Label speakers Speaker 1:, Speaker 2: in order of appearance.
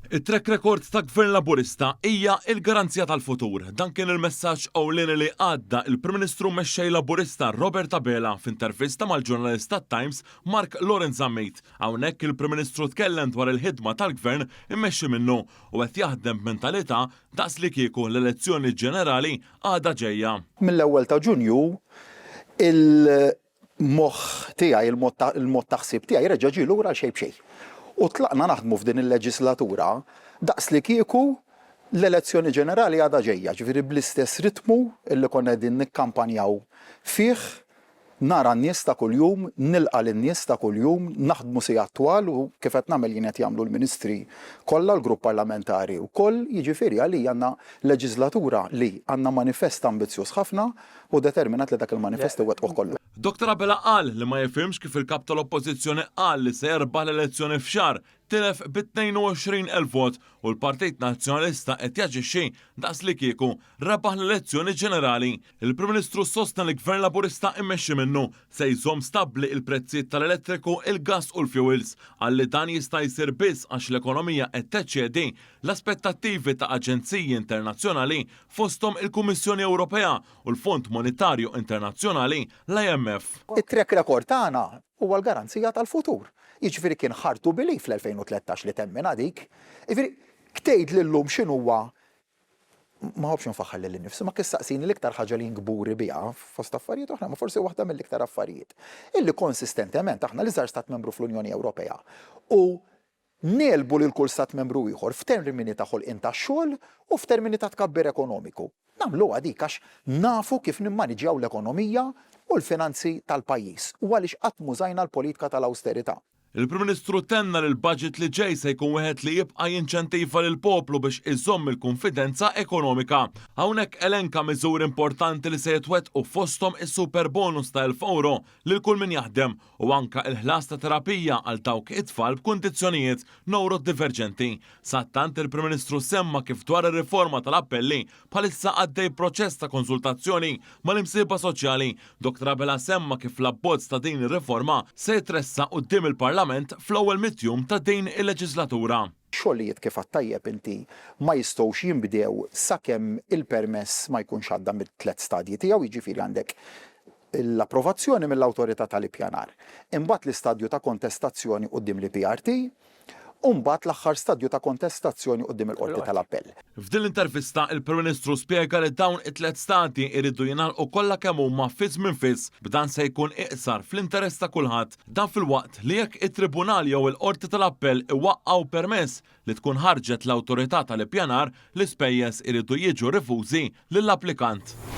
Speaker 1: It-track record ta' Gvern Laburista hija l-garanzija tal-futur. Dan kien il-messaġġ ewlieni li għadda il-Prim Ministru mexxej Laburista Robert Abela f'intervista mal-ġurnalista Times Mark Lawrence Ammejt. Hawnhekk il-Prim Ministru tkellem dwar il-ħidma tal-Gvern immexxi minnu u qed jaħdem b'mentalità daqs li kieku l-elezzjoni ġenerali għadha ġejja.
Speaker 2: Mill-ewwel ta' Ġunju il-moħħ tiegħi, il-mod taħsib tiegħi reġa' ġie lura xejn b'xejn. U tlaqna naħdmu f'din il-leġislatura daqs li kieku l-elezzjoni ġenerali għadha ġejja, ġifieri bl-istess ritmu illi konna qegħdin nikkampanjaw fih, nara n-nies ta' kuljum, nilqa' lin-nies ta' kuljum, naħdmu sigħat twal u kif qed nagħmel jien qed jagħmlu l-Ministri kollha l-grupp parlamentari wkoll, jiġifieri għalija għandna leġislatura li għandna manifest ambizzjuż ħafna u determinat li dak il-manifest iwettquh kollu.
Speaker 1: Dr. Abela qal li ma jifhimx kif il-kap tal-Oppożizzjoni qal li se jerbaħ l-elezzjoni f'xahar tilef b'22,000 vot u l-Partit Nazzjonalista qed jaġixxi daqs li kieku rebaħ l-elezzjoni ġenerali. Il-Prim Ministru sostna li Gvern Laburista immexxi minnu se jżomm stabbli il-prezzijiet tal-elettriku, il-gass u l-fuels. Qal li dan jista' jsir biss għax l-ekonomija qed teċċedi l-aspettattivi ta' aġenziji internazzjonali fosthom il-Kummissjoni Ewropea u l-Fond Monetarju Internazzjonali l-IMF.
Speaker 2: It-track record tagħna huwa l-garanzija tal-futur. Jiġifieri kien ħartu bili fl-2013 li temmina dik. Jiġifieri ktejt lillum x'inhuwa ma ħobx nfaħħal lil nifsi, ma kissaqsini l-iktar ħaġa li ngburi biha fost affarijiet oħra, ma forsi waħda mill-iktar affarijiet. Illi konsistentement aħna li żgħar stat membru fl-Unjoni Ewropea u nelbu lil kull stat membru ieħor f'termini ta' ħolqien tax-xogħol u f'termini ta' tkabbir ekonomiku. Nagħmluha dik għax nafu kif nimmaniġjaw l-ekonomija u l-finanzi tal-pajjiż u għaliex qatt mużajna l-politika tal-awsterità.
Speaker 1: Il-Prim Ministru tenna li l-budget li ġej se jkun wieħed li jibqa' jinċentiva lil poplu biex iżomm il-konfidenza ekonomika. Hawnhekk elenka miżuri importanti li se jitwettqu fosthom is-super bonus ta' €1,000 lil kull min jaħdem u anke il-ħlas ta' terapija għal dawk it-tfal b'kundizzjonijiet neurodiverġenti. Sattant il-Prim Ministru semma kif dwar ir-riforma tal-appelli bħalissa għaddej proċess ta' konsultazzjoni mal-imsieba soċjali. Dr. Abela semma kif l-abbozz ta' din ir-riforma se jitressa quddiem il-Parlament fl-ewwel mittjum ta' din il-leġislatura.
Speaker 2: Xogħlijiet kif għattajjeb inti ma jistgħux jinbdew sakemm il-permess ma jkunx għadda mit-tliet stadji tiegħu, jiġifieri għandek l-approvazzjoni mill-awtorità tal-ippjanar. Imbagħad l-istadju ta' kontestazzjoni quddiem l-PRT, u mbagħad l-aħħar stadju ta' kontestazzjoni quddiem il-Qorti tal-Appell.
Speaker 1: F'din l-intervista il-Prim Ministru spjega li dawn it-tliet stadji jridu jingħalqu kollha kemm huma fis minn fis b'dan se jkun iqsar fl-interess ta' kulħadd. Dan filwaqt li jekk it-Tribunal jew il-Qorti tal-Appell iwaqqgħu permess li tkun ħarġet l-awtorità tal-ippjanar, l-ispejjeż iridu jiġu rifużi lill-applikant.